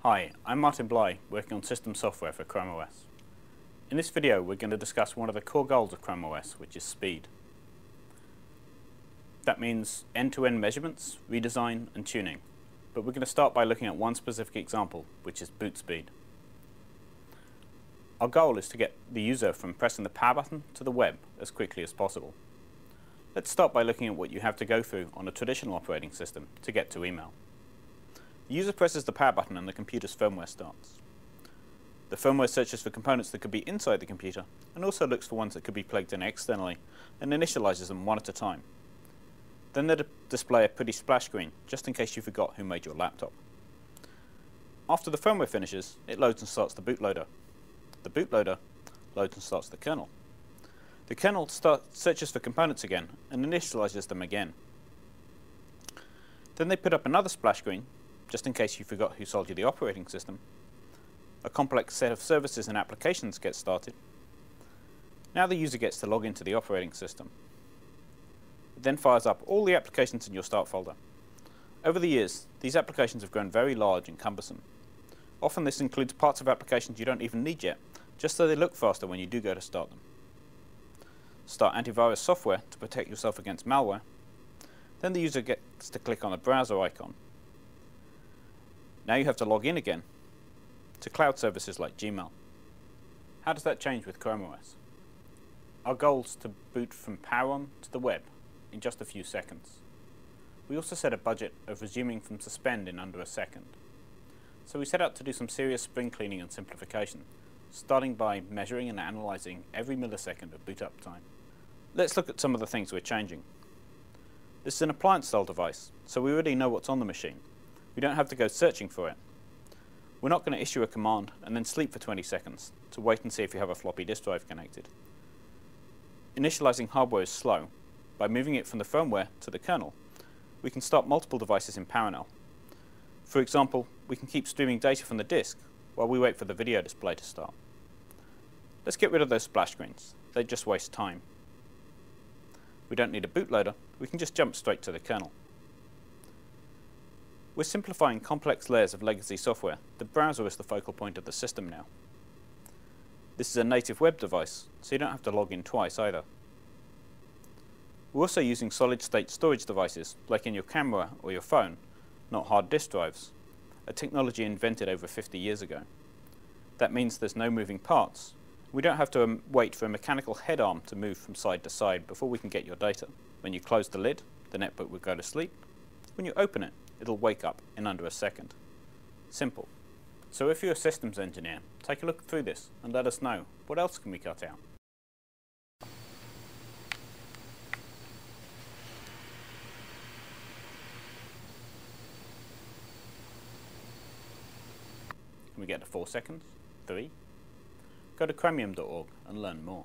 Hi, I'm Martin Bly, working on system software for Chromium OS. In this video we're going to discuss one of the core goals of Chromium OS, which is speed. That means end-to-end measurements, redesign and tuning, but we're going to start by looking at one specific example, which is boot speed. Our goal is to get the user from pressing the power button to the web as quickly as possible. Let's start by looking at what you have to go through on a traditional operating system to get to email. The user presses the power button and the computer's firmware starts. The firmware searches for components that could be inside the computer and also looks for ones that could be plugged in externally and initializes them one at a time. Then they display a pretty splash screen just in case you forgot who made your laptop. After the firmware finishes, it loads and starts the bootloader. The bootloader loads and starts the kernel. The kernel searches for components again and initializes them again. Then they put up another splash screen just in case you forgot who sold you the operating system. A complex set of services and applications gets started. Now the user gets to log into the operating system. It then fires up all the applications in your start folder. Over the years, these applications have grown very large and cumbersome. Often this includes parts of applications you don't even need yet, just so they look faster when you do go to start them. Start antivirus software to protect yourself against malware. Then the user gets to click on the browser icon. Now you have to log in again to cloud services like Gmail. How does that change with Chromium OS? Our goal is to boot from power on to the web in just a few seconds. We also set a budget of resuming from suspend in under a second. So we set out to do some serious spring cleaning and simplification, starting by measuring and analyzing every millisecond of boot up time. Let's look at some of the things we're changing. This is an appliance-style device, so we already know what's on the machine. We don't have to go searching for it. We're not going to issue a command and then sleep for 20 seconds to wait and see if you have a floppy disk drive connected. Initializing hardware is slow. By moving it from the firmware to the kernel, we can start multiple devices in parallel. For example, we can keep streaming data from the disk while we wait for the video display to start. Let's get rid of those splash screens. They just waste time. We don't need a bootloader. We can just jump straight to the kernel. We're simplifying complex layers of legacy software. The browser is the focal point of the system now. This is a native web device, so you don't have to log in twice either. We're also using solid-state storage devices, like in your camera or your phone, not hard disk drives, a technology invented over 50 years ago. That means there's no moving parts. We don't have to wait for a mechanical head arm to move from side to side before we can get your data. When you close the lid, the netbook will go to sleep. When you open it, it'll wake up in under a second. Simple. So if you're a systems engineer, take a look through this and let us know, what else can we cut out? Can we get to 4 seconds? 3? Go to chromium.org and learn more.